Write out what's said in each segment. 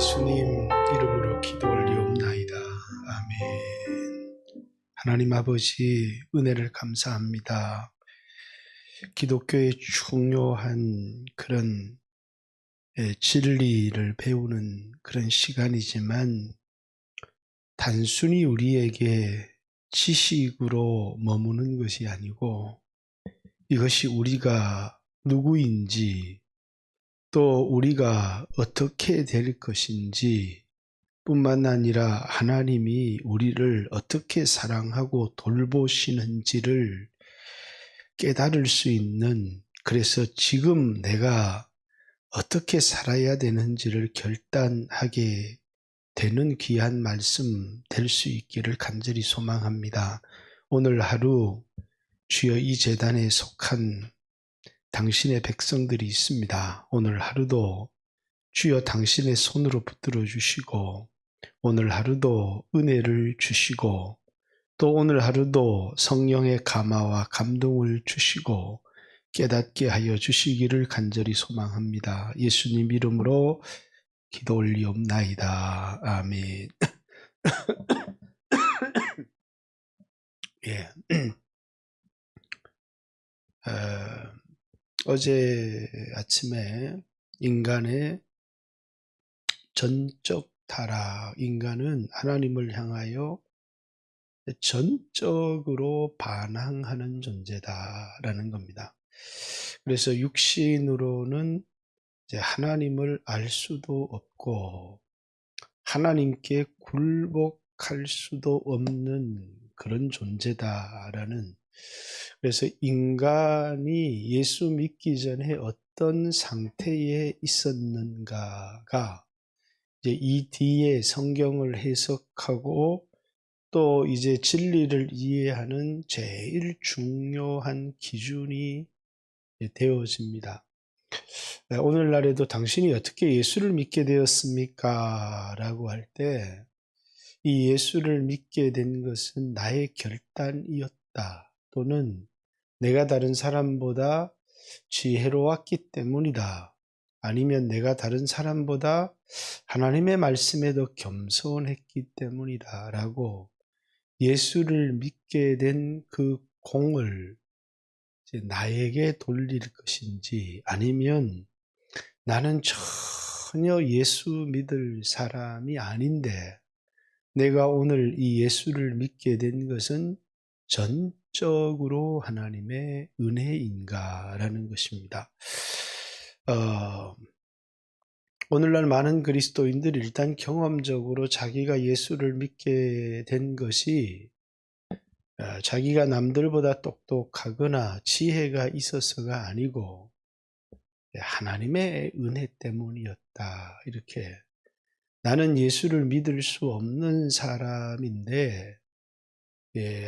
예수님 이름으로 기도 올리옵나이다. 아멘. 하나님 아버지 은혜를 감사합니다. 기독교의 중요한 그런 진리를 배우는 그런 시간이지만 단순히 우리에게 지식으로 머무는 것이 아니고 이것이 우리가 누구인지 또 우리가 어떻게 될 것인지 뿐만 아니라 하나님이 우리를 어떻게 사랑하고 돌보시는지를 깨달을 수 있는, 그래서 지금 내가 어떻게 살아야 되는지를 결단하게 되는 귀한 말씀 될 수 있기를 간절히 소망합니다. 오늘 하루 주여 이 제단에 속한 당신의 백성들이 있습니다. 오늘 하루도 주여 당신의 손으로 붙들어 주시고 오늘 하루도 은혜를 주시고 또 오늘 하루도 성령의 감화와 감동을 주시고 깨닫게 하여 주시기를 간절히 소망합니다. 예수님 이름으로 기도 올리옵나이다. 아멘. 예. 어제 아침에 인간의 전적 타락, 인간은 하나님을 향하여 전적으로 반항하는 존재다라는 겁니다. 그래서 육신으로는 이제 하나님을 알 수도 없고 하나님께 굴복할 수도 없는 그런 존재다라는, 그래서 인간이 예수 믿기 전에 어떤 상태에 있었는가가 이제 이 뒤에 성경을 해석하고 또 이제 진리를 이해하는 제일 중요한 기준이 되어집니다. 오늘날에도 당신이 어떻게 예수를 믿게 되었습니까? 라고 할 때 이 예수를 믿게 된 것은 나의 결단이었다, 또는 내가 다른 사람보다 지혜로웠기 때문이다, 아니면 내가 다른 사람보다 하나님의 말씀에 더 겸손했기 때문이다 라고 예수를 믿게 된 그 공을 이제 나에게 돌릴 것인지, 아니면 나는 전혀 예수 믿을 사람이 아닌데 내가 오늘 이 예수를 믿게 된 것은 전적으로 하나님의 은혜인가라는 것입니다. 오늘날 많은 그리스도인들이 일단 경험적으로 자기가 예수를 믿게 된 것이 자기가 남들보다 똑똑하거나 지혜가 있어서가 아니고 하나님의 은혜 때문이었다, 이렇게. 나는 예수를 믿을 수 없는 사람인데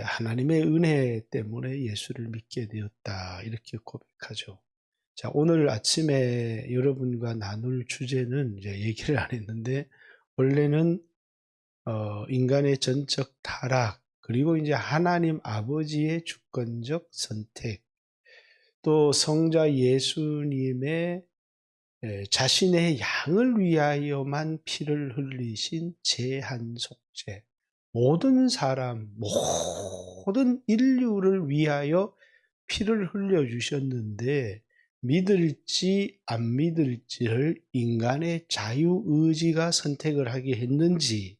하나님의 은혜 때문에 예수를 믿게 되었다, 이렇게 고백하죠. 자, 오늘 아침에 여러분과 나눌 주제는 이제 얘기를 안 했는데, 원래는 인간의 전적 타락, 그리고 이제 하나님 아버지의 주권적 선택, 또 성자 예수님의 자신의 양을 위하여만 피를 흘리신 제한속죄, 모든 사람, 모든 인류를 위하여 피를 흘려주셨는데 믿을지 안 믿을지를 인간의 자유의지가 선택을 하게 했는지,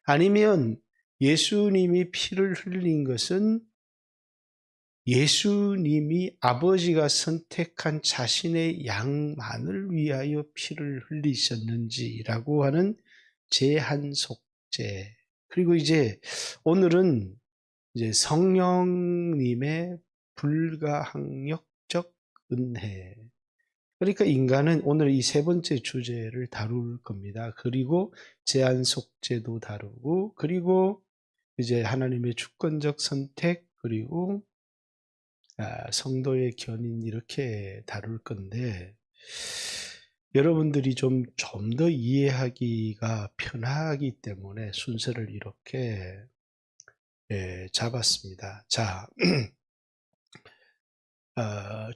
아니면 예수님이 피를 흘린 것은 예수님이 아버지가 선택한 자신의 양만을 위하여 피를 흘리셨는지라고 하는 제한속죄. 그리고 이제 오늘은 이제 성령님의 불가항력적 은혜. 그러니까 인간은 오늘 이 세 번째 주제를 다룰 겁니다. 그리고 제한속죄도 다루고, 그리고 이제 하나님의 주권적 선택, 그리고 성도의 견인, 이렇게 다룰 건데, 여러분들이 좀 더 이해하기가 편하기 때문에 순서를 이렇게 잡았습니다. 자,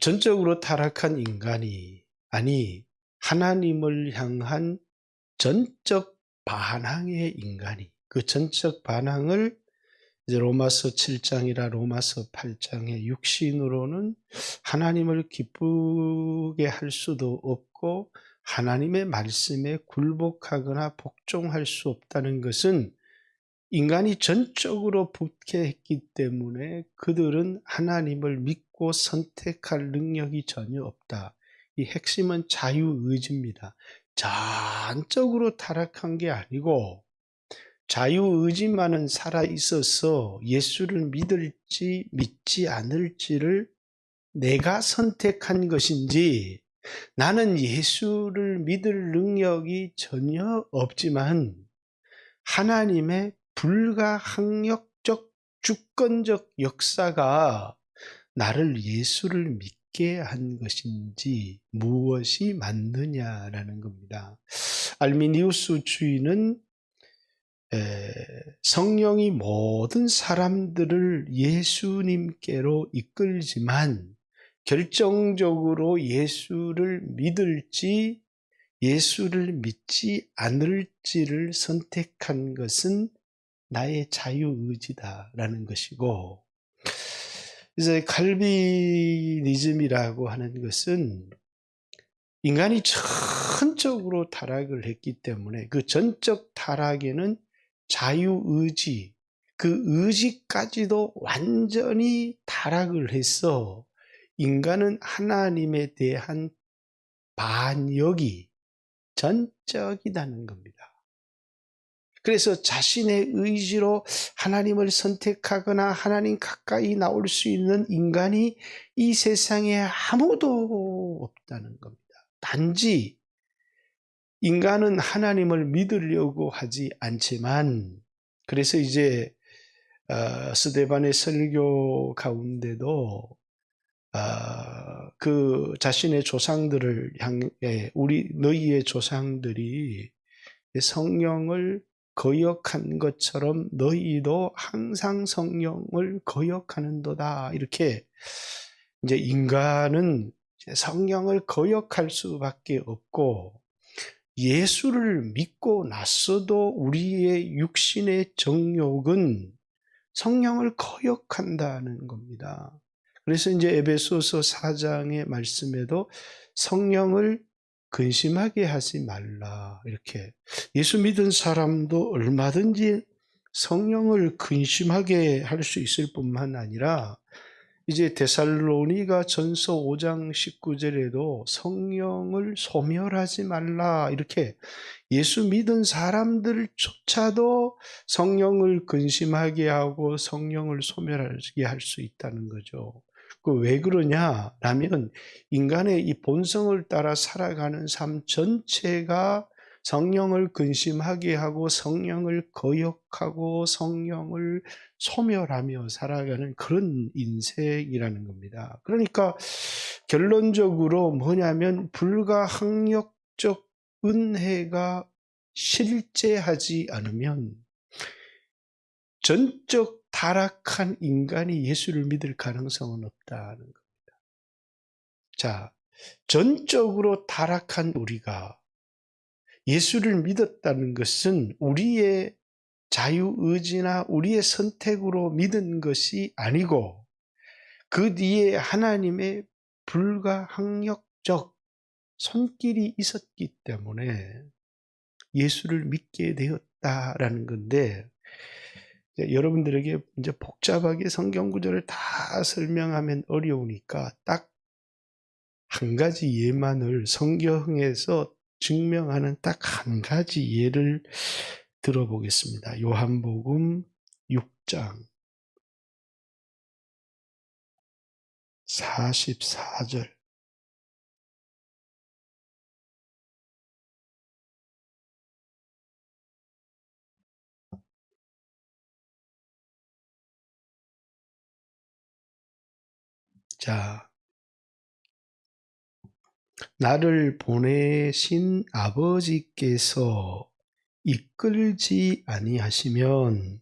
전적으로 타락한 인간이, 아니 하나님을 향한 전적 반항의 인간이, 그 전적 반항을 이제 로마서 7장이라 로마서 8장의 육신으로는 하나님을 기쁘게 할 수도 없고 하나님의 말씀에 굴복하거나 복종할 수 없다는 것은 인간이 전적으로 불쾌했기 때문에 그들은 하나님을 믿고 선택할 능력이 전혀 없다. 이 핵심은 자유의지입니다. 전적으로 타락한 게 아니고 자유의지만은 살아있어서 예수를 믿을지 믿지 않을지를 내가 선택한 것인지, 나는 예수를 믿을 능력이 전혀 없지만 하나님의 불가항력적 주권적 역사가 나를 예수를 믿게 한 것인지 무엇이 맞느냐라는 겁니다. 알미니우스주의는 성령이 모든 사람들을 예수님께로 이끌지만 결정적으로 예수를 믿을지 예수를 믿지 않을지를 선택한 것은 나의 자유의지다라는 것이고, 이제 칼비니즘이라고 하는 것은 인간이 전적으로 타락을 했기 때문에 그 전적 타락에는 자유의지, 그 의지까지도 완전히 타락을 해서 인간은 하나님에 대한 반역이 전적이라는 겁니다. 그래서 자신의 의지로 하나님을 선택하거나 하나님 가까이 나올 수 있는 인간이 이 세상에 아무도 없다는 겁니다. 단지 인간은 하나님을 믿으려고 하지 않지만, 그래서 이제 스데반의 설교 가운데도 그 자신의 조상들을 향해 너희의 조상들이 성령을 거역한 것처럼 너희도 항상 성령을 거역하는도다. 이렇게 이제 인간은 성령을 거역할 수밖에 없고 예수를 믿고 났어도 우리의 육신의 정욕은 성령을 거역한다는 겁니다. 그래서 이제 에베소서 4장의 말씀에도 성령을 근심하게 하지 말라, 이렇게. 예수 믿은 사람도 얼마든지 성령을 근심하게 할 수 있을 뿐만 아니라 이제 데살로니가 전서 5장 19절에도 성령을 소멸하지 말라, 이렇게 예수 믿은 사람들조차도 성령을 근심하게 하고 성령을 소멸하게 할 수 있다는 거죠. 왜 그러냐라면 인간의 이 본성을 따라 살아가는 삶 전체가 성령을 근심하게 하고 성령을 거역하고 성령을 소멸하며 살아가는 그런 인생이라는 겁니다. 그러니까 결론적으로 뭐냐면 불가항력적 은혜가 실제하지 않으면 전적 타락한 인간이 예수를 믿을 가능성은 없다는 겁니다. 자, 전적으로 타락한 우리가 예수를 믿었다는 것은 우리의 자유의지나 우리의 선택으로 믿은 것이 아니고 그 뒤에 하나님의 불가항력적 손길이 있었기 때문에 예수를 믿게 되었다라는 건데, 여러분들에게 이제 복잡하게 성경 구절을 다 설명하면 어려우니까 딱 한 가지 예만을 성경에서 증명하는 딱 한 가지 예를 들어보겠습니다. 요한복음 6장 44절. 자, 나를 보내신 아버지께서 이끌지 아니하시면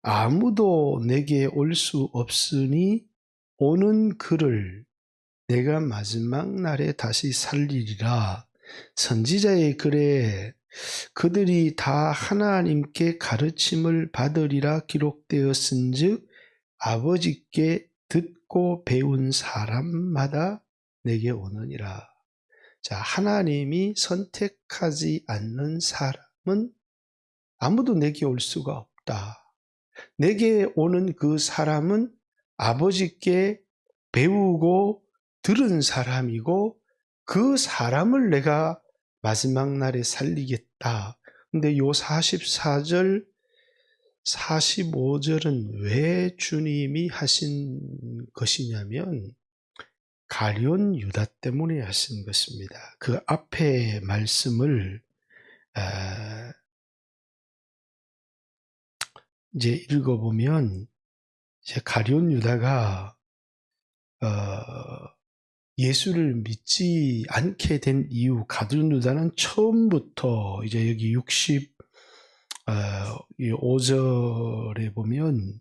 아무도 내게 올 수 없으니 오는 그를 내가 마지막 날에 다시 살리리라. 선지자의 글에 그들이 다 하나님께 가르침을 받으리라 기록되었은즉 아버지께 듣고 배운 사람마다 내게 오느니라. 자, 하나님이 선택하지 않는 사람은 아무도 내게 올 수가 없다. 내게 오는 그 사람은 아버지께 배우고 들은 사람이고 그 사람을 내가 마지막 날에 살리겠다. 근데 요 44절, 45절은 왜 주님이 하신 것이냐면 가룟 유다 때문에 하신 것입니다. 그 앞에 말씀을 이제 읽어보면 이제 가룟 유다가 예수를 믿지 않게 된 이유, 가룟 유다는 처음부터 이제 여기 65절에 보면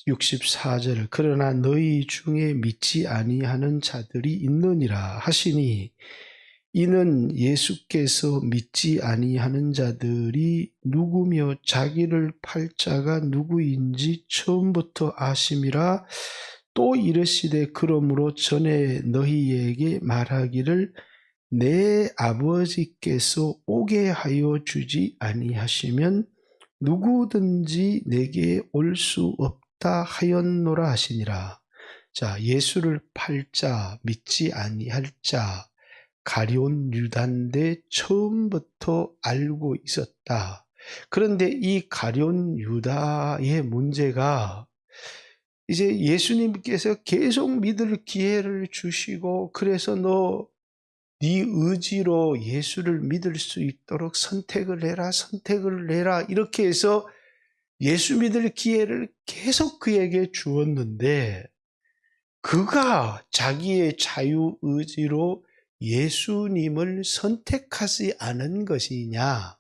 64절 그러나 너희 중에 믿지 아니하는 자들이 있느니라 하시니 이는 예수께서 믿지 아니하는 자들이 누구며 자기를 팔 자가 누구인지 처음부터 아심이라. 또 이르시되 그러므로 전에 너희에게 말하기를 내 아버지께서 오게 하여 주지 아니하시면 누구든지 내게 올 수 없다 하였노라 하시니라. 자, 예수를 팔 자, 믿지 아니할 자, 가룟 유다인데 처음부터 알고 있었다. 그런데 이 가룟 유다의 문제가 이제 예수님께서 계속 믿을 기회를 주시고 그래서 네 의지로 예수를 믿을 수 있도록 선택을 해라 이렇게 해서 예수 믿을 기회를 계속 그에게 주었는데 그가 자기의 자유의지로 예수님을 선택하지 않은 것이냐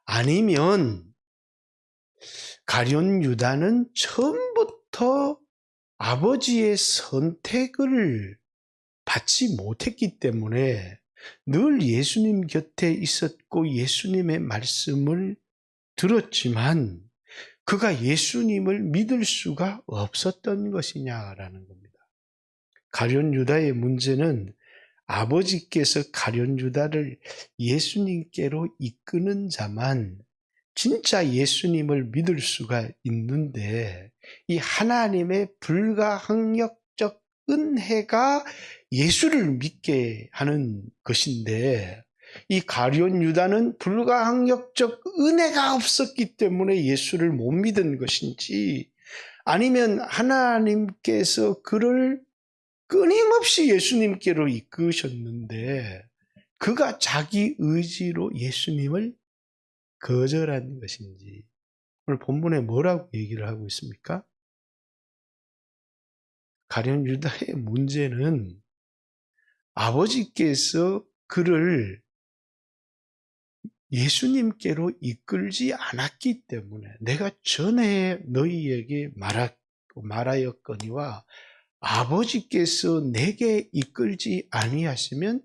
아니면 가룟 유다는 처음부터 아버지의 선택을 받지 못했기 때문에 늘 예수님 곁에 있었고 예수님의 말씀을 들었지만 그가 예수님을 믿을 수가 없었던 것이냐라는 겁니다. 가룟 유다의 문제는 아버지께서 가룟 유다를 예수님께로 이끄는 자만 진짜 예수님을 믿을 수가 있는데 이 하나님의 불가항력적 은혜가 예수를 믿게 하는 것인데 이 가룟 유다는 불가항력적 은혜가 없었기 때문에 예수를 못 믿은 것인지 아니면 하나님께서 그를 끊임없이 예수님께로 이끄셨는데 그가 자기 의지로 예수님을 거절한 것인지 오늘 본문에 뭐라고 얘기를 하고 있습니까? 가룟 유다의 문제는 아버지께서 그를 예수님께로 이끌지 않았기 때문에 내가 전에 너희에게 말하였거니와 아버지께서 내게 이끌지 아니하시면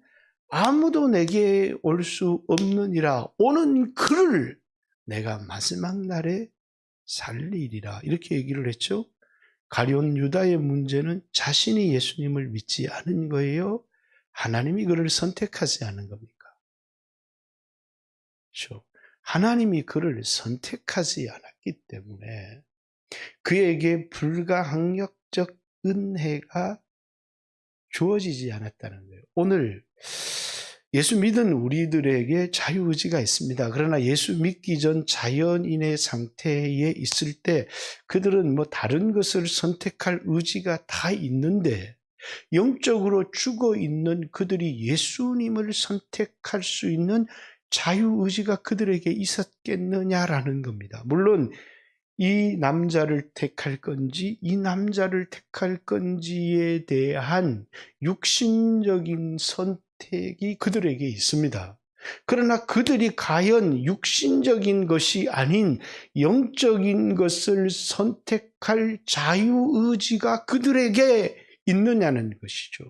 아무도 내게 올 수 없느니라. 오는 그를 내가 마지막 날에 살리리라. 이렇게 얘기를 했죠. 가룟 유다의 문제는 자신이 예수님을 믿지 않은 거예요? 하나님이 그를 선택하지 않은 겁니까? 그렇죠. 하나님이 그를 선택하지 않았기 때문에 그에게 불가항력적 은혜가 주어지지 않았다는 거예요. 오늘 예수 믿은 우리들에게 자유의지가 있습니다. 그러나 예수 믿기 전 자연인의 상태에 있을 때 그들은 다른 것을 선택할 의지가 다 있는데 영적으로 죽어 있는 그들이 예수님을 선택할 수 있는 자유의지가 그들에게 있었겠느냐라는 겁니다. 물론 이 남자를 택할 건지 이 남자를 택할 건지에 대한 육신적인 선택이 그들에게 있습니다. 그러나 그들이 과연 육신적인 것이 아닌 영적인 것을 선택할 자유의지가 그들에게 있느냐는 것이죠.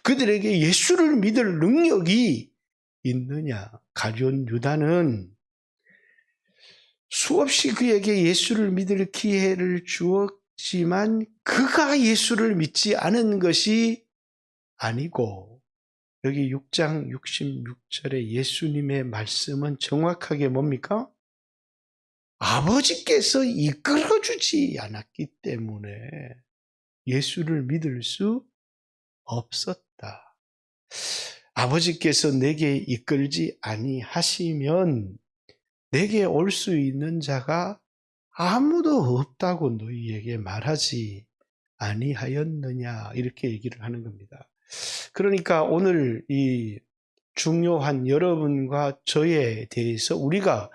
그들에게 예수를 믿을 능력이 있느냐? 가룟 유다는 수없이 그에게 예수를 믿을 기회를 주었지만 그가 예수를 믿지 않은 것이 아니고, 여기 6장 66절에 예수님의 말씀은 정확하게 뭡니까? 아버지께서 이끌어주지 않았기 때문에 예수를 믿을 수 없었다. 아버지께서 내게 이끌지 아니하시면 내게 올 수 있는 자가 아무도 없다고 너희에게 말하지 아니하였느냐, 이렇게 얘기를 하는 겁니다. 그러니까 오늘 이 중요한 여러분과 저에 대해서 우리가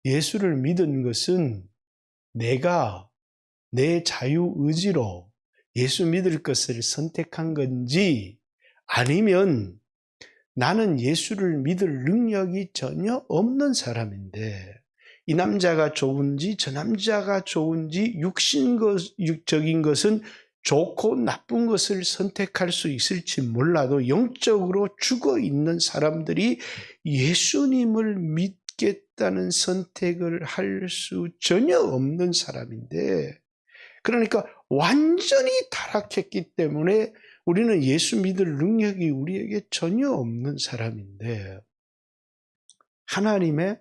예수를 믿은 것은 내가 내 자유의지로 예수 믿을 것을 선택한 건지, 아니면 나는 예수를 믿을 능력이 전혀 없는 사람인데 이 남자가 좋은지 저 남자가 좋은지 육신적인 것은 좋고 나쁜 것을 선택할 수 있을지 몰라도 영적으로 죽어 있는 사람들이 예수님을 믿겠다는 선택을 할 수 전혀 없는 사람인데, 그러니까 완전히 타락했기 때문에 우리는 예수 믿을 능력이 우리에게 전혀 없는 사람인데, 하나님의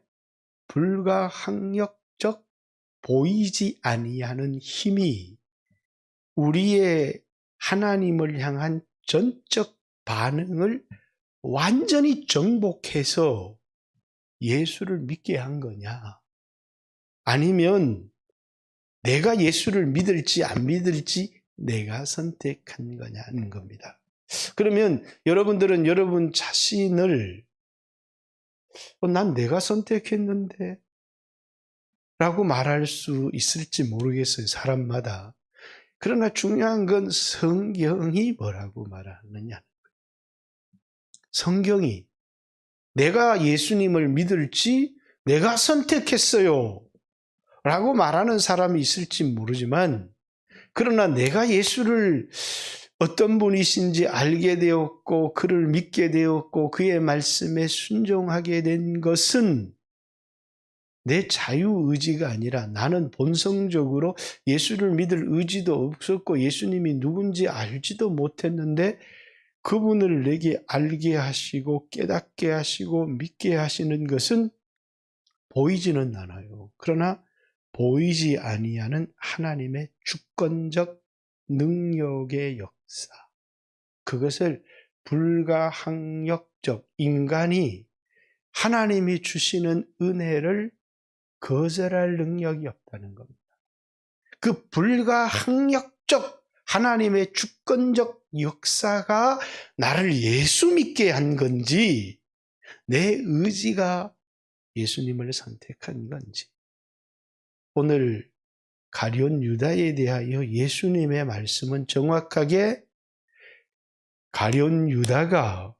불가항력적 보이지 아니하는 힘이 우리의 하나님을 향한 전적 반응을 완전히 정복해서 예수를 믿게 한 거냐, 아니면 내가 예수를 믿을지 안 믿을지 내가 선택한 거냐는 겁니다. 그러면 여러분들은 여러분 자신을 난 내가 선택했는데 라고 말할 수 있을지 모르겠어요, 사람마다. 그러나 중요한 건 성경이 뭐라고 말하느냐. 성경이 내가 예수님을 믿을지 내가 선택했어요 라고 말하는 사람이 있을지 모르지만, 그러나 내가 예수를 어떤 분이신지 알게 되었고 그를 믿게 되었고 그의 말씀에 순종하게 된 것은 내 자유의지가 아니라 나는 본성적으로 예수를 믿을 의지도 없었고 예수님이 누군지 알지도 못했는데 그분을 내게 알게 하시고 깨닫게 하시고 믿게 하시는 것은 보이지는 않아요. 그러나 보이지 아니하는 하나님의 주권적 능력의 역사, 그것을 불가항력적, 인간이 하나님이 주시는 은혜를 거절할 능력이 없다는 겁니다. 그 불가항력적 하나님의 주권적 역사가 나를 예수 믿게 한 건지 내 의지가 예수님을 선택한 건지, 오늘 가룟 유다에 대하여 예수님의 말씀은 정확하게 가룟 유다가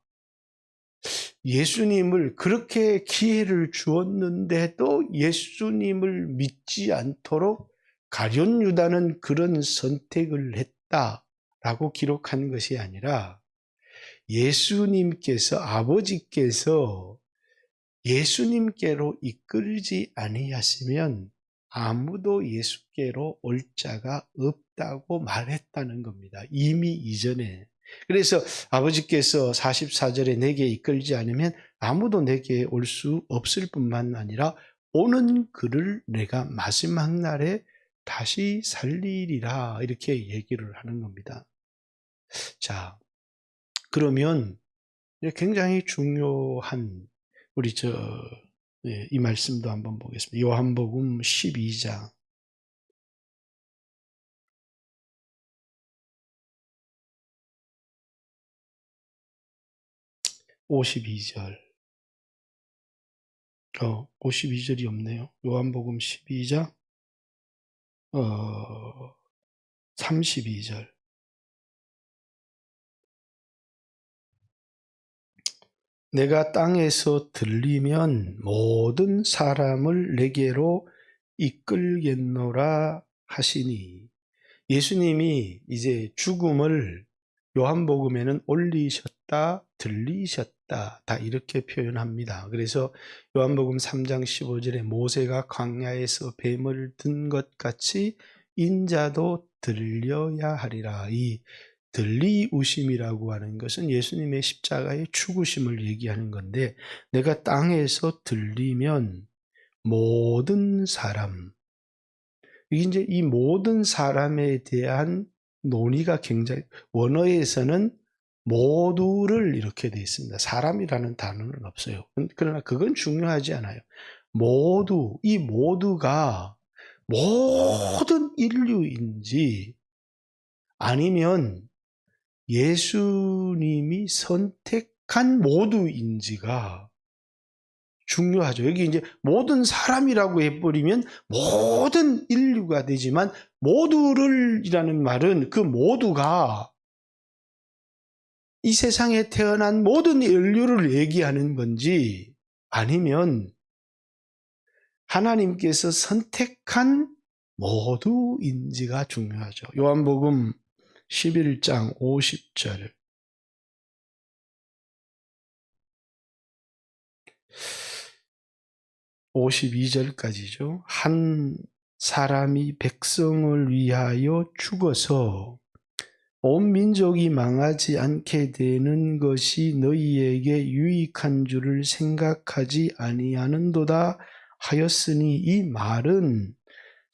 예수님을 그렇게 기회를 주었는데도 예수님을 믿지 않도록 가룟 유다는 그런 선택을 했다라고 기록한 것이 아니라, 예수님께서, 아버지께서 예수님께로 이끌지 아니하시면 아무도 예수께로 올 자가 없다고 말했다는 겁니다. 이미 이전에. 그래서 아버지께서 44절에 내게 이끌지 않으면 아무도 내게 올 수 없을 뿐만 아니라 오는 그를 내가 마지막 날에 다시 살리리라, 이렇게 얘기를 하는 겁니다. 자, 그러면 굉장히 중요한 우리 이 말씀도 한번 보겠습니다. 요한복음 12장 52절. 52절이 없네요. 요한복음 12장 32절. 내가 땅에서 들리면 모든 사람을 내게로 이끌겠노라 하시니, 예수님이 이제 죽음을 요한복음에는 올리셨다, 들리셨다, 했다. 다 이렇게 표현합니다. 그래서 요한복음 3장 15절에 모세가 광야에서 뱀을 든 것 같이 인자도 들려야 하리라. 이 들리우심이라고 하는 것은 예수님의 십자가의 죽으심을 얘기하는 건데, 내가 땅에서 들리면 모든 사람, 이제 이 모든 사람에 대한 논의가 굉장히, 원어에서는 모두를 이렇게 되어 있습니다. 사람이라는 단어는 없어요. 그러나 그건 중요하지 않아요. 모두, 이 모두가 모든 인류인지 아니면 예수님이 선택한 모두인지가 중요하죠. 여기 이제 모든 사람이라고 해버리면 모든 인류가 되지만, 모두를이라는 말은 그 모두가 이 세상에 태어난 모든 인류를 얘기하는 건지, 아니면 하나님께서 선택한 모두인지가 중요하죠. 요한복음 11장 50절. 52절까지죠. 한 사람이 백성을 위하여 죽어서 온 민족이 망하지 않게 되는 것이 너희에게 유익한 줄을 생각하지 아니하는도다 하였으니, 이 말은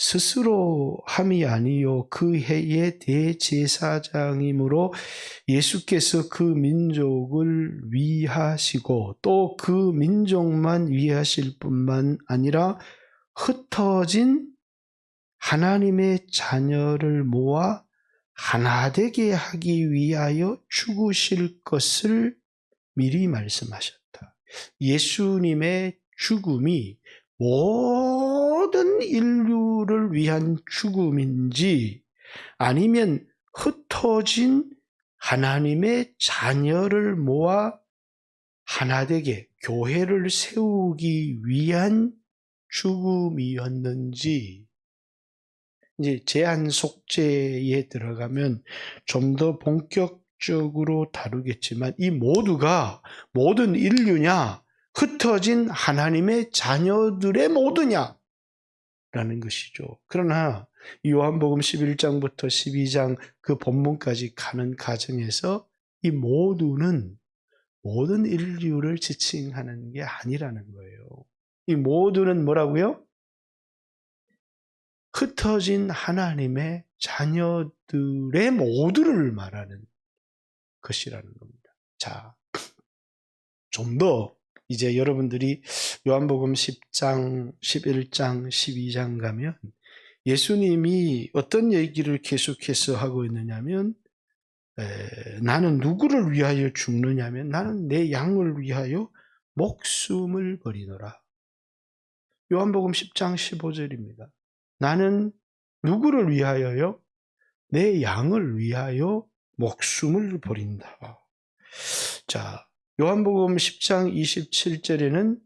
스스로 함이 아니요 그 해의 대제사장이므로 예수께서 그 민족을 위하시고 또 그 민족만 위하실 뿐만 아니라 흩어진 하나님의 자녀를 모아 하나 되게 하기 위하여 죽으실 것을 미리 말씀하셨다. 예수님의 죽음이 모든 인류를 위한 죽음인지, 아니면 흩어진 하나님의 자녀를 모아 하나 되게 교회를 세우기 위한 죽음이었는지, 이제 제한 속죄에 들어가면 좀 더 본격적으로 다루겠지만, 이 모두가 모든 인류냐, 흩어진 하나님의 자녀들의 모두냐 라는 것이죠. 그러나 요한복음 11장부터 12장 그 본문까지 가는 과정에서 이 모두는 모든 인류를 지칭하는 게 아니라는 거예요. 이 모두는 뭐라고요? 흩어진 하나님의 자녀들의 모두를 말하는 것이라는 겁니다. 자, 좀 더 이제 여러분들이 요한복음 10장, 11장, 12장 가면 예수님이 어떤 얘기를 계속해서 하고 있느냐면, 나는 누구를 위하여 죽느냐면 나는 내 양을 위하여 목숨을 버리노라. 요한복음 10장 15절입니다. 나는 누구를 위하여요? 내 양을 위하여 목숨을 버린다. 자, 요한복음 10장 27절에는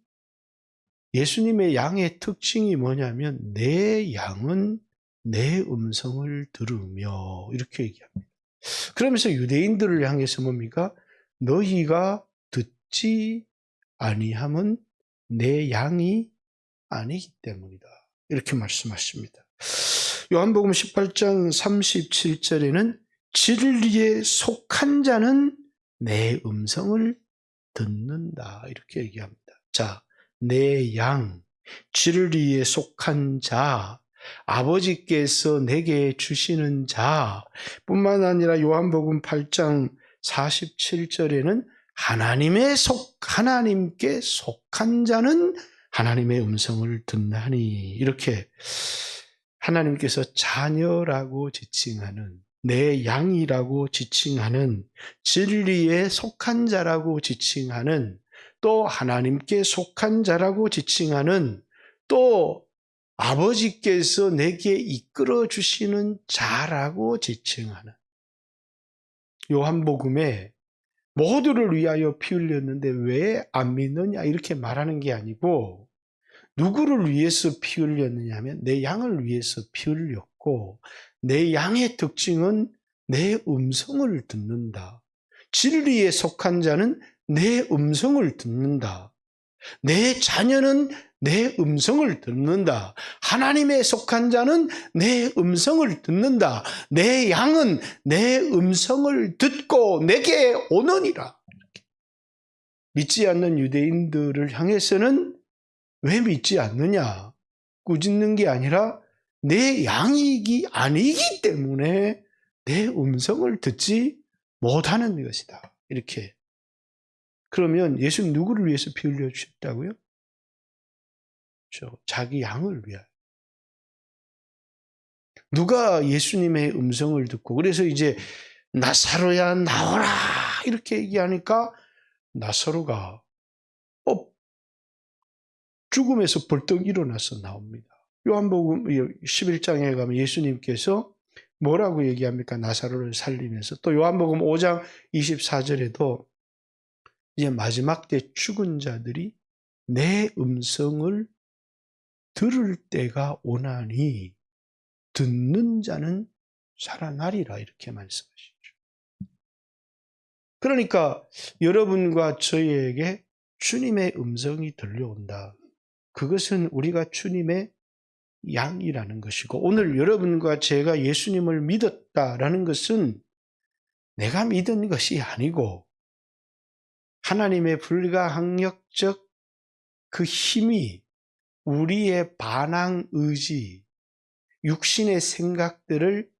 예수님의 양의 특징이 뭐냐면 내 양은 내 음성을 들으며 이렇게 얘기합니다. 그러면서 유대인들을 향해서 뭡니까? 너희가 듣지 아니함은 내 양이 아니기 때문이다. 이렇게 말씀하십니다. 요한복음 18장 37절에는 진리에 속한 자는 내 음성을 듣는다. 이렇게 얘기합니다. 자, 내 양, 진리에 속한 자, 아버지께서 내게 주시는 자 뿐만 아니라 요한복음 8장 47절에는 하나님께 속한 자는 하나님의 음성을 듣나니, 이렇게 하나님께서 자녀라고 지칭하는, 내 양이라고 지칭하는, 진리에 속한 자라고 지칭하는, 또 하나님께 속한 자라고 지칭하는, 또 아버지께서 내게 이끌어 주시는 자라고 지칭하는, 요한복음에 모두를 위하여 피 흘렸는데 왜 안 믿느냐 이렇게 말하는 게 아니고, 누구를 위해서 피 흘렸느냐 하면 내 양을 위해서 피 흘렸고, 내 양의 특징은 내 음성을 듣는다. 진리에 속한 자는 내 음성을 듣는다. 내 자녀는 내 음성을 듣는다. 하나님에 속한 자는 내 음성을 듣는다. 내 양은 내 음성을 듣고 내게 오느니라. 믿지 않는 유대인들을 향해서는 왜 믿지 않느냐? 꾸짖는 게 아니라 내 양이기 아니기 때문에 내 음성을 듣지 못하는 것이다. 이렇게. 그러면 예수님 누구를 위해서 피 흘려 주셨다고요? 자기 양을 위하여. 누가 예수님의 음성을 듣고 그래서 이제 나사로야 나오라 이렇게 얘기하니까 나사로가 죽음에서 벌떡 일어나서 나옵니다. 요한복음 11장에 가면 예수님께서 뭐라고 얘기합니까? 나사로를 살리면서. 또 요한복음 5장 24절에도 이제 마지막 때 죽은 자들이 내 음성을 들을 때가 오나니 듣는 자는 살아나리라 이렇게 말씀하시죠. 그러니까 여러분과 저희에게 주님의 음성이 들려온다. 그것은 우리가 주님의 양이라는 것이고 오늘 여러분과 제가 예수님을 믿었다라는 것은 내가 믿은 것이 아니고 하나님의 불가항력적 그 힘이 우리의 반항 의지, 육신의 생각들을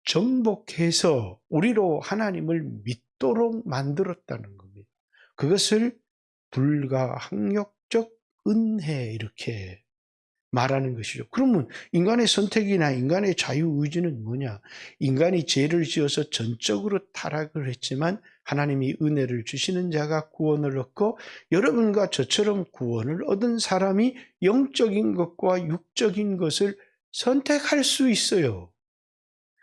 정복해서 우리로 하나님을 믿도록 만들었다는 겁니다. 그것을 불가항력적 은혜 이렇게 말하는 것이죠. 그러면 인간의 선택이나 인간의 자유의지는 뭐냐? 인간이 죄를 지어서 전적으로 타락을 했지만 하나님이 은혜를 주시는 자가 구원을 얻고 여러분과 저처럼 구원을 얻은 사람이 영적인 것과 육적인 것을 선택할 수 있어요.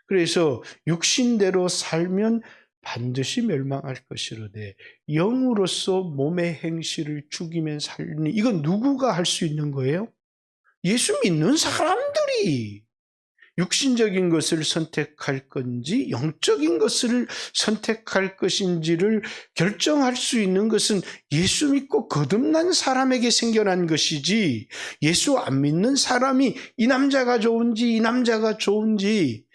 그래서 육신대로 살면 반드시 멸망할 것이로되 영으로서 몸의 행실을 죽이면 살리니 이건 누구가 할 수 있는 거예요? 예수 믿는 사람들이 육신적인 것을 선택할 건지 영적인 것을 선택할 것인지를 결정할 수 있는 것은 예수 믿고 거듭난 사람에게 생겨난 것이지 예수 안 믿는 사람이 이 남자가 좋은지 이 남자가 좋은지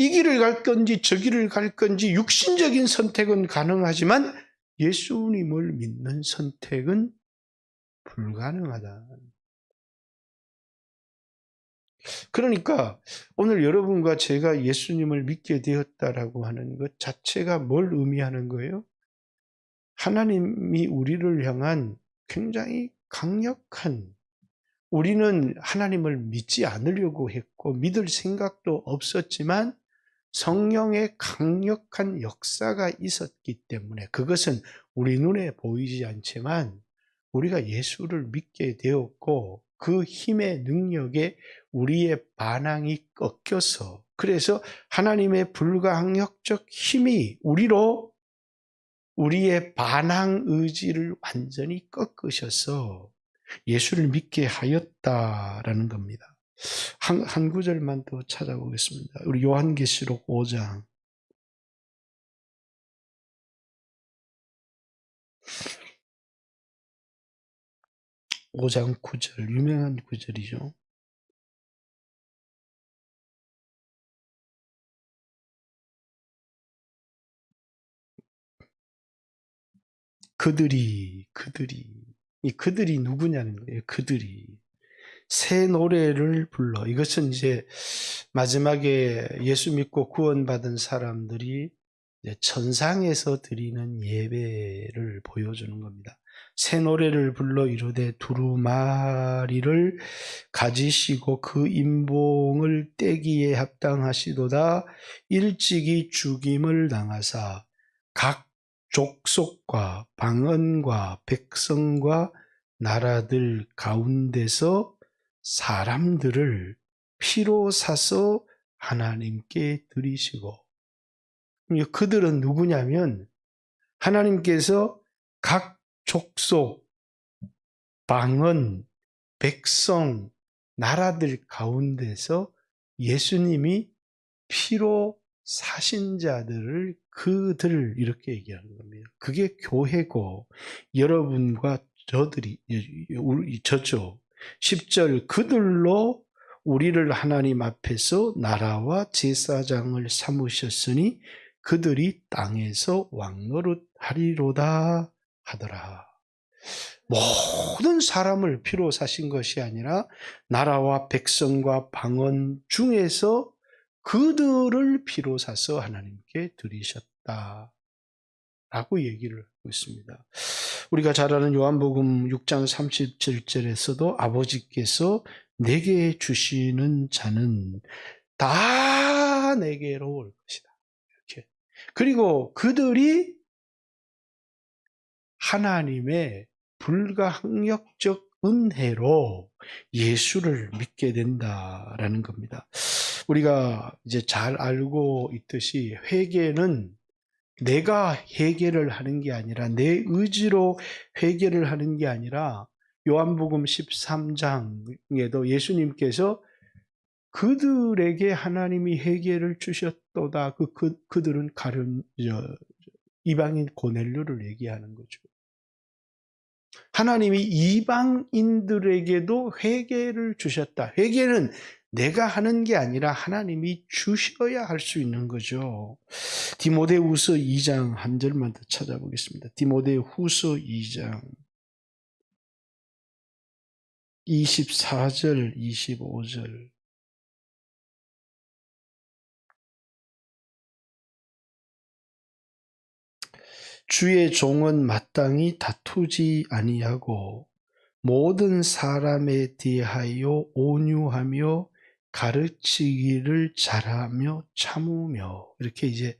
이 길을 갈 건지 저 길을 갈 건지 육신적인 선택은 가능하지만 예수님을 믿는 선택은 불가능하다. 그러니까 오늘 여러분과 제가 예수님을 믿게 되었다라고 하는 것 자체가 뭘 의미하는 거예요? 하나님이 우리를 향한 굉장히 강력한 우리는 하나님을 믿지 않으려고 했고 믿을 생각도 없었지만 성령의 강력한 역사가 있었기 때문에 그것은 우리 눈에 보이지 않지만 우리가 예수를 믿게 되었고 그 힘의 능력에 우리의 반항이 꺾여서 그래서 하나님의 불가항력적 힘이 우리로 우리의 반항 의지를 완전히 꺾으셔서 예수를 믿게 하였다라는 겁니다. 한 구절만 더 찾아보겠습니다. 우리 요한계시록 5장 5장 9절 유명한 구절이죠. 그들이 이 그들이 누구냐는 거예요. 그들이 새 노래를 불러. 이것은 이제 마지막에 예수 믿고 구원받은 사람들이 천상에서 드리는 예배를 보여주는 겁니다. 새 노래를 불러 이르되 두루마리를 가지시고 그 임봉을 떼기에 합당하시도다. 일찍이 죽임을 당하사 각 족속과 방언과 백성과 나라들 가운데서 사람들을 피로 사서 하나님께 드리시고 그들은 누구냐면 하나님께서 각 족속, 방언, 백성, 나라들 가운데서 예수님이 피로 사신 자들을 그들 이렇게 얘기하는 겁니다. 그게 교회고 여러분과 저죠. 10절 그들로 우리를 하나님 앞에서 나라와 제사장을 삼으셨으니 그들이 땅에서 왕노릇하리로다 하더라. 모든 사람을 피로 사신 것이 아니라 나라와 백성과 방언 중에서 그들을 피로 사서 하나님께 드리셨다 라고 얘기를 하고 있습니다. 우리가 잘 아는 요한복음 6장 37절에서도 아버지께서 내게 주시는 자는 다 내게로 올 것이다. 이렇게. 그리고 그들이 하나님의 불가항력적 은혜로 예수를 믿게 된다라는 겁니다. 우리가 이제 잘 알고 있듯이 회개는 내가 회개를 하는 게 아니라 내 의지로 회개를 하는 게 아니라 요한복음 13장에도 예수님께서 그들에게 하나님이 회개를 주셨도다. 그들은 이방인 고넬료를 얘기하는 거죠. 하나님이 이방인들에게도 회개를 주셨다. 회개는 내가 하는 게 아니라 하나님이 주셔야 할 수 있는 거죠. 디모데후서 2장 한 절만 더 찾아보겠습니다. 디모데후서 2장 24절 25절 주의 종은 마땅히 다투지 아니하고 모든 사람에 대하여 온유하며 가르치기를 잘하며 참으며 이렇게 이제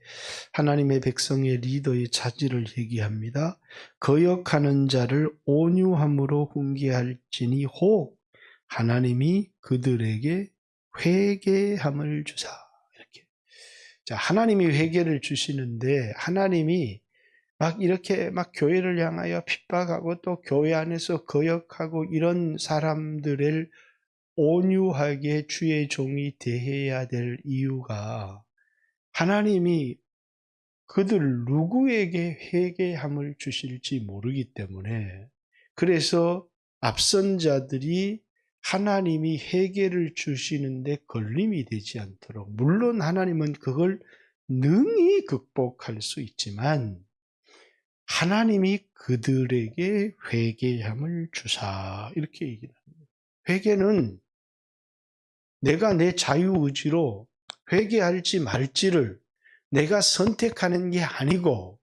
하나님의 백성의 리더의 자질을 얘기합니다. 거역하는 자를 온유함으로 훈계할지니 혹 하나님이 그들에게 회개함을 주사 이렇게. 자, 하나님이 회개를 주시는데 하나님이 막 이렇게 막 교회를 향하여 핍박하고 또 교회 안에서 거역하고 이런 사람들을 온유하게 주의 종이 대해야 될 이유가 하나님이 그들 누구에게 회개함을 주실지 모르기 때문에 그래서 앞선 자들이 하나님이 회개를 주시는데 걸림이 되지 않도록 물론 하나님은 그걸 능히 극복할 수 있지만 하나님이 그들에게 회개함을 주사 이렇게 얘기를 합니다. 회개는 내가 내 자유의지로 회개할지 말지를 내가 선택하는 게 아니고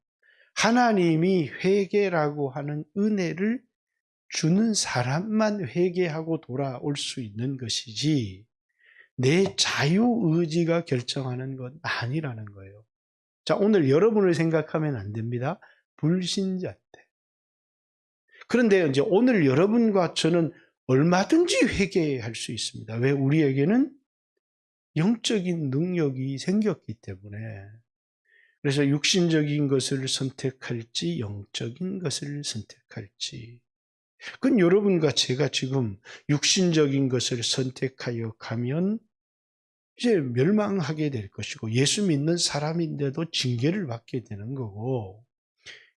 하나님이 회개라고 하는 은혜를 주는 사람만 회개하고 돌아올 수 있는 것이지 내 자유의지가 결정하는 건 아니라는 거예요. 자, 오늘 여러분을 생각하면 안 됩니다. 불신자 때. 그런데 이제 오늘 여러분과 저는 얼마든지 회개할 수 있습니다. 왜? 우리에게는 영적인 능력이 생겼기 때문에. 그래서 육신적인 것을 선택할지 영적인 것을 선택할지. 그건 여러분과 제가 지금 육신적인 것을 선택하여 가면 이제 멸망하게 될 것이고 예수 믿는 사람인데도 징계를 받게 되는 거고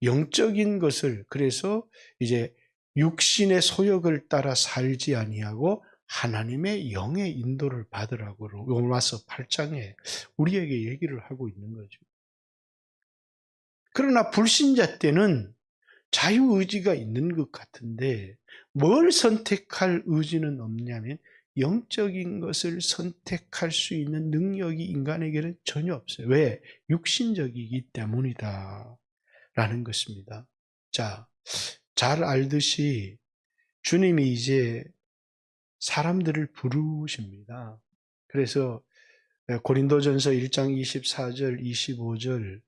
영적인 것을 그래서 이제 육신의 소욕을 따라 살지 아니하고 하나님의 영의 인도를 받으라고 로마서 8장에 우리에게 얘기를 하고 있는 거죠. 그러나 불신자 때는 자유의지가 있는 것 같은데 뭘 선택할 의지는 없냐면 영적인 것을 선택할 수 있는 능력이 인간에게는 전혀 없어요. 왜? 육신적이기 때문이다 라는 것입니다. 자, 잘 알듯이 주님이 이제 사람들을 부르십니다. 그래서 고린도전서 1장 24절 25절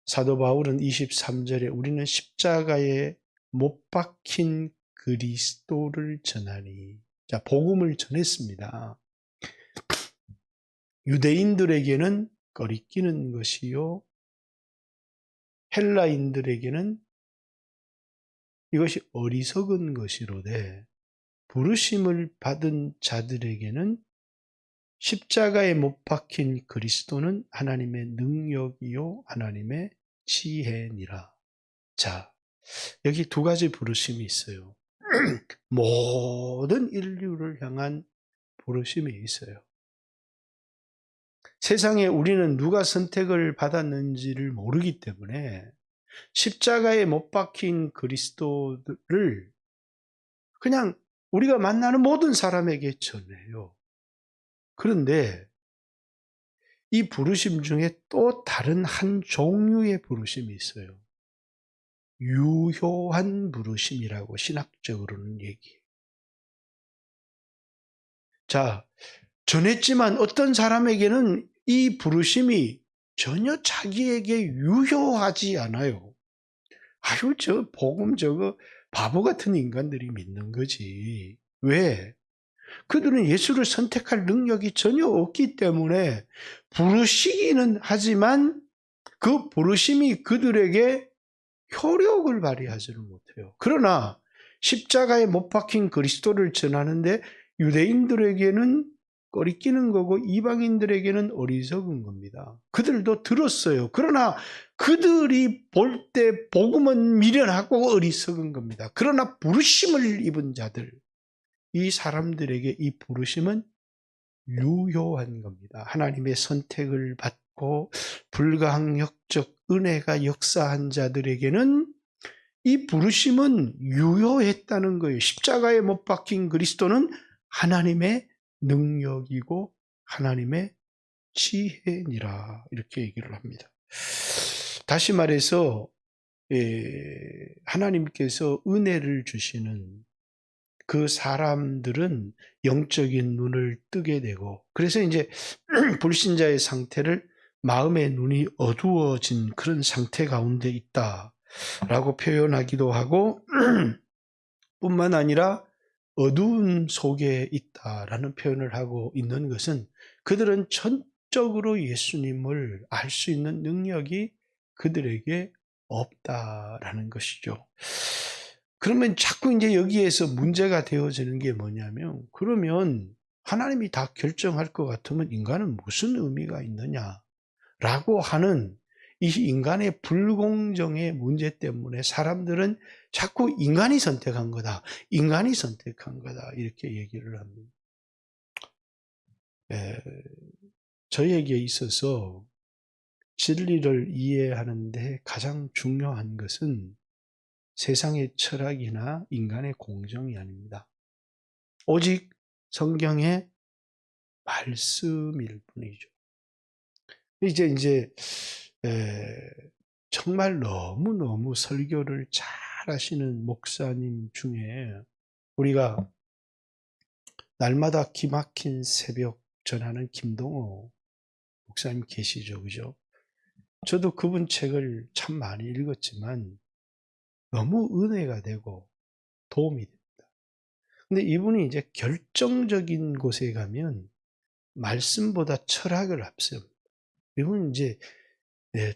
사도 바울은 23절에 우리는 십자가에 못 박힌 그리스도를 전하니 자 복음을 전했습니다. 유대인들에게는 꺼리끼는 것이요 헬라인들에게는 이것이 어리석은 것이로되 부르심을 받은 자들에게는 십자가에 못 박힌 그리스도는 하나님의 능력이요 하나님의 지혜니라. 자, 여기 두 가지 부르심이 있어요. 모든 인류를 향한 부르심이 있어요. 세상에 우리는 누가 선택을 받았는지를 모르기 때문에 십자가에 못 박힌 그리스도를 그냥 우리가 만나는 모든 사람에게 전해요. 그런데 이 부르심 중에 또 다른 한 종류의 부르심이 있어요. 유효한 부르심이라고 신학적으로는 얘기해요. 자, 전했지만 어떤 사람에게는 이 부르심이 전혀 자기에게 유효하지 않아요. 아유, 저 복음 저거 바보 같은 인간들이 믿는 거지. 왜? 그들은 예수를 선택할 능력이 전혀 없기 때문에 부르시기는 하지만 그 부르심이 그들에게 효력을 발휘하지를 못해요. 그러나 십자가에 못 박힌 그리스도를 전하는데 유대인들에게는 꺼리끼는 거고 이방인들에게는 어리석은 겁니다. 그들도 들었어요. 그러나 그들이 볼 때 복음은 미련하고 어리석은 겁니다. 그러나 부르심을 입은 자들, 이 사람들에게 이 부르심은 유효한 겁니다. 하나님의 선택을 받고 불가항력적 은혜가 역사한 자들에게는 이 부르심은 유효했다는 거예요. 십자가에 못 박힌 그리스도는 하나님의 능력이고 하나님의 지혜니라 이렇게 얘기를 합니다. 다시 말해서 하나님께서 은혜를 주시는 그 사람들은 영적인 눈을 뜨게 되고, 그래서 이제 불신자의 상태를 마음의 눈이 어두워진 그런 상태 가운데 있다라고 표현하기도 하고, 뿐만 아니라 어두운 속에 있다라는 표현을 하고 있는 것은 그들은 전적으로 예수님을 알 수 있는 능력이 그들에게 없다라는 것이죠. 그러면 자꾸 이제 여기에서 문제가 되어지는 게 뭐냐면, 그러면 하나님이 다 결정할 것 같으면 인간은 무슨 의미가 있느냐라고 하는 이 인간의 불공정의 문제 때문에 사람들은 자꾸 인간이 선택한 거다, 인간이 선택한 거다 이렇게 얘기를 합니다. 저에게 있어서 진리를 이해하는데 가장 중요한 것은 세상의 철학이나 인간의 공정이 아닙니다. 오직 성경의 말씀일 뿐이죠. 이제 정말 너무너무 설교를 잘 하시는 목사님 중에 우리가 날마다 기막힌 새벽 전하는 김동호 목사님 계시죠, 그죠? 저도 그분 책을 참 많이 읽었지만 너무 은혜가 되고 도움이 됩니다. 근데 이분이 이제 결정적인 곳에 가면 말씀보다 철학을 앞세웁니다. 이분은 이제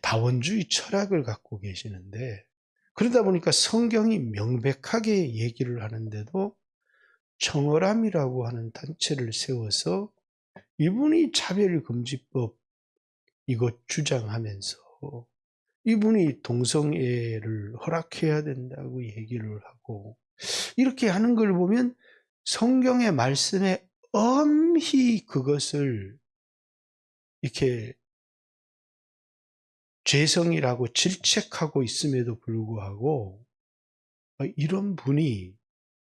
다원주의 철학을 갖고 계시는데, 그러다 보니까 성경이 명백하게 얘기를 하는데도 청어람이라고 하는 단체를 세워서 이분이 차별금지법 이것 주장하면서 이분이 동성애를 허락해야 된다고 얘기를 하고, 이렇게 하는 걸 보면 성경의 말씀에 엄히 그것을 이렇게 죄성이라고 질책하고 있음에도 불구하고 이런 분이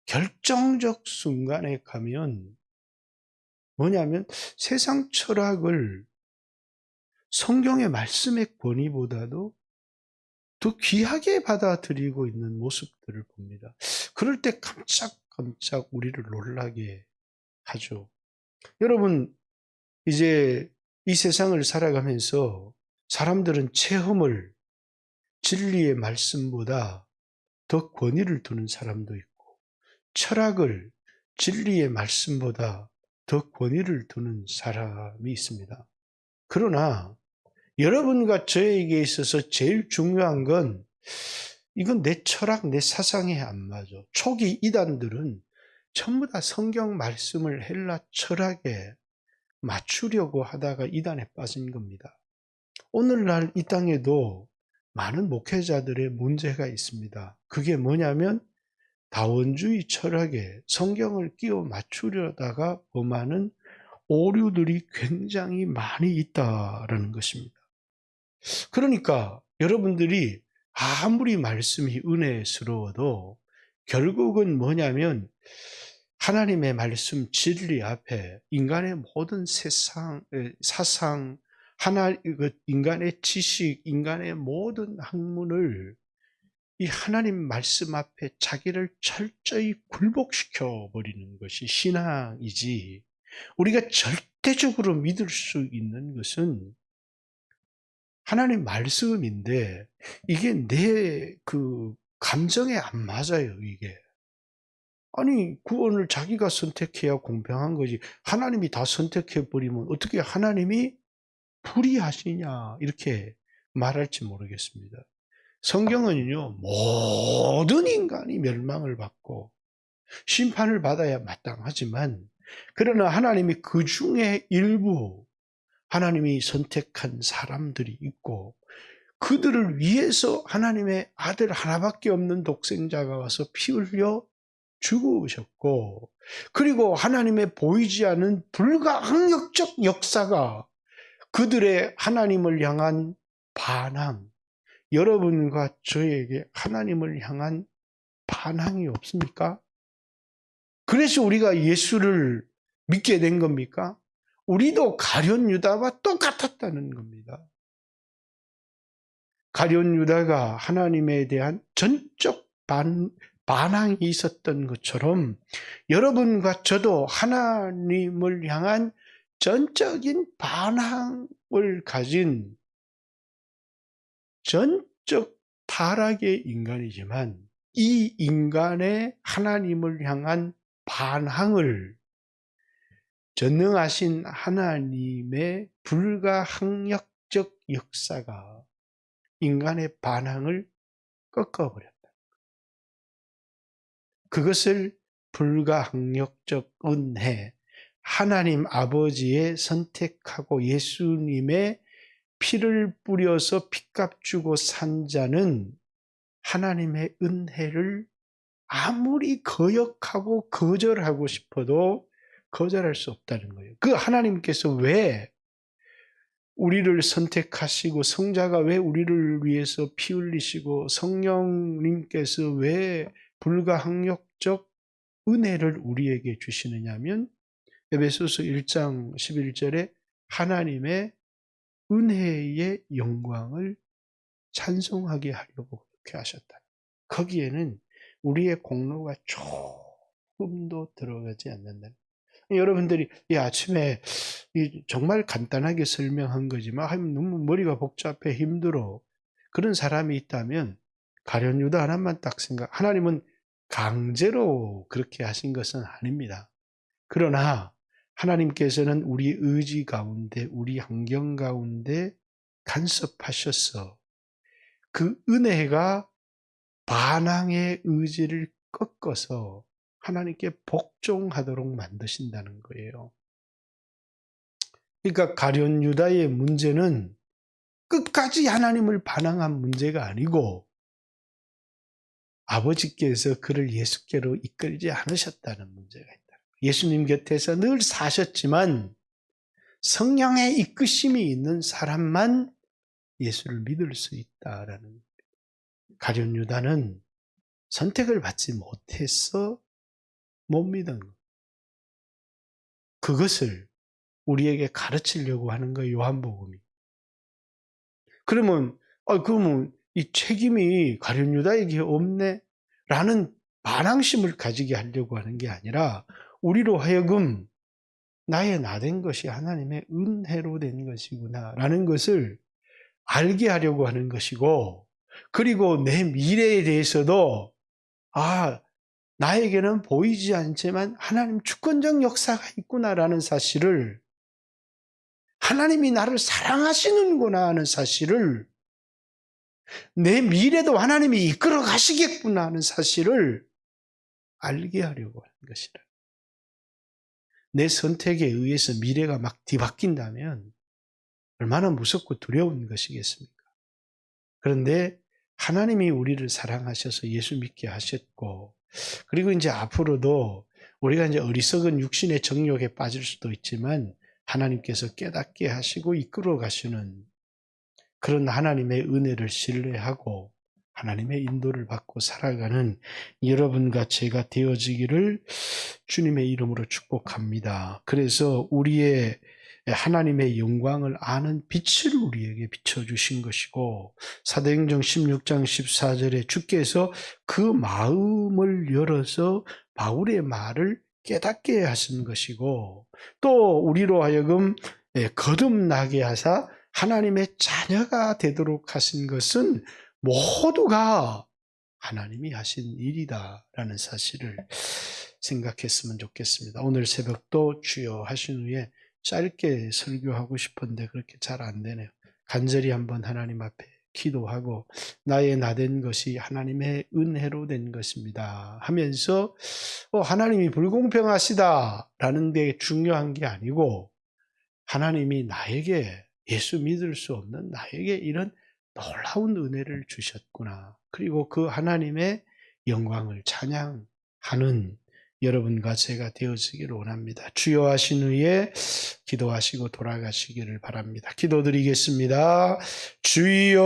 결정적 순간에 가면 뭐냐면 세상 철학을 성경의 말씀의 권위보다도 더 귀하게 받아들이고 있는 모습들을 봅니다. 그럴 때 깜짝깜짝 우리를 놀라게 하죠. 여러분, 이제 이 세상을 살아가면서 사람들은 체험을 진리의 말씀보다 더 권위를 두는 사람도 있고, 철학을 진리의 말씀보다 더 권위를 두는 사람이 있습니다. 그러나 여러분과 저에게 있어서 제일 중요한 건 이건 내 철학, 내 사상에 안 맞아. 초기 이단들은 전부 다 성경 말씀을 헬라 철학에 맞추려고 하다가 이단에 빠진 겁니다. 오늘날 이 땅에도 많은 목회자들의 문제가 있습니다. 그게 뭐냐면 다원주의 철학에 성경을 끼워 맞추려다가 범하는 오류들이 굉장히 많이 있다라는 것입니다. 그러니까 여러분들이 아무리 말씀이 은혜스러워도 결국은 뭐냐면 하나님의 말씀 진리 앞에 인간의 모든 사상, 인간의 지식, 인간의 모든 학문을 이 하나님 말씀 앞에 자기를 철저히 굴복시켜 버리는 것이 신앙이지, 우리가 절대적으로 믿을 수 있는 것은 하나님 말씀인데 이게 내 감정에 안 맞아요, 이게. 아니, 구원을 자기가 선택해야 공평한 거지. 하나님이 다 선택해 버리면 어떻게 하나님이 불의하시냐 이렇게 말할지 모르겠습니다. 성경은요, 모든 인간이 멸망을 받고 심판을 받아야 마땅하지만, 그러나 하나님이 그 중에 일부 하나님이 선택한 사람들이 있고 그들을 위해서 하나님의 아들 하나밖에 없는 독생자가 와서 피 흘려 죽으셨고, 그리고 하나님의 보이지 않은 불가항력적 역사가 그들의 하나님을 향한 반항, 여러분과 저에게 하나님을 향한 반항이 없습니까? 그래서 우리가 예수를 믿게 된 겁니까? 우리도 가룟 유다와 똑같았다는 겁니다. 가룟 유다가 하나님에 대한 전적 반항이 있었던 것처럼 여러분과 저도 하나님을 향한 전적인 반항을 가진 전적 타락의 인간이지만, 이 인간의 하나님을 향한 반항을 전능하신 하나님의 불가항력적 역사가 인간의 반항을 꺾어버렸다. 그것을 불가항력적 은혜, 하나님 아버지의 선택하고 예수님의 피를 뿌려서 핏값 주고 산 자는 하나님의 은혜를 아무리 거역하고 거절하고 싶어도 거절할 수 없다는 거예요. 그 하나님께서 왜 우리를 선택하시고, 성자가 왜 우리를 위해서 피 흘리시고, 성령님께서 왜 불가항력적 은혜를 우리에게 주시느냐 하면, 에베소서 1장 11절에 하나님의 은혜의 영광을 찬송하게 하려고 그렇게 하셨다. 거기에는 우리의 공로가 조금도 들어가지 않는다. 여러분들이 이 아침에 정말 간단하게 설명한 거지만 너무 머리가 복잡해 힘들어, 그런 사람이 있다면 가룟 유다 하나만 딱 하나님은 강제로 그렇게 하신 것은 아닙니다. 그러나 하나님께서는 우리 의지 가운데, 우리 환경 가운데 간섭하셔서 그 은혜가 반항의 의지를 꺾어서 하나님께 복종하도록 만드신다는 거예요. 그러니까 가룟 유다의 문제는 끝까지 하나님을 반항한 문제가 아니고, 아버지께서 그를 예수께로 이끌지 않으셨다는 문제가 있다. 예수님 곁에서 늘 사셨지만 성령의 이끄심이 있는 사람만 예수를 믿을 수 있다라는 겁니다. 가룟 유다는 선택을 받지 못해서 못 믿은 것. 그것을 우리에게 가르치려고 하는 거예요, 요한복음이. 그러면 이 책임이 가룟 유다에게 없네? 라는 반항심을 가지게 하려고 하는 게 아니라, 우리로 하여금 나의 나된 것이 하나님의 은혜로 된 것이구나 라는 것을 알게 하려고 하는 것이고, 그리고 내 미래에 대해서도 나에게는 보이지 않지만 하나님 주권적 역사가 있구나라는 사실을, 하나님이 나를 사랑하시는구나 하는 사실을, 내 미래도 하나님이 이끌어 가시겠구나 하는 사실을 알게 하려고 하는 것이라. 내 선택에 의해서 미래가 막 뒤바뀐다면 얼마나 무섭고 두려운 것이겠습니까? 그런데 하나님이 우리를 사랑하셔서 예수 믿게 하셨고, 그리고 이제 앞으로도 우리가 이제 어리석은 육신의 정욕에 빠질 수도 있지만 하나님께서 깨닫게 하시고 이끌어 가시는 그런 하나님의 은혜를 신뢰하고 하나님의 인도를 받고 살아가는 여러분과 제가 되어지기를 주님의 이름으로 축복합니다. 그래서 우리의 하나님의 영광을 아는 빛을 우리에게 비춰주신 것이고, 사도행전 16장 14절에 주께서 그 마음을 열어서 바울의 말을 깨닫게 하신 것이고, 또 우리로 하여금 거듭나게 하사 하나님의 자녀가 되도록 하신 것은 모두가 하나님이 하신 일이다라는 사실을 생각했으면 좋겠습니다. 오늘 새벽도 주여 하신 후에 짧게 설교하고 싶은데 그렇게 잘 안 되네요. 간절히 한번 하나님 앞에 기도하고 나의 나된 것이 하나님의 은혜로 된 것입니다 하면서 하나님이 불공평하시다라는 게 중요한 게 아니고, 하나님이 나에게 예수 믿을 수 없는 나에게 이런 놀라운 은혜를 주셨구나. 그리고 그 하나님의 영광을 찬양하는 여러분과 제가 되어지기를 원합니다. 주여 하신 후에 기도하시고 돌아가시기를 바랍니다. 기도드리겠습니다. 주여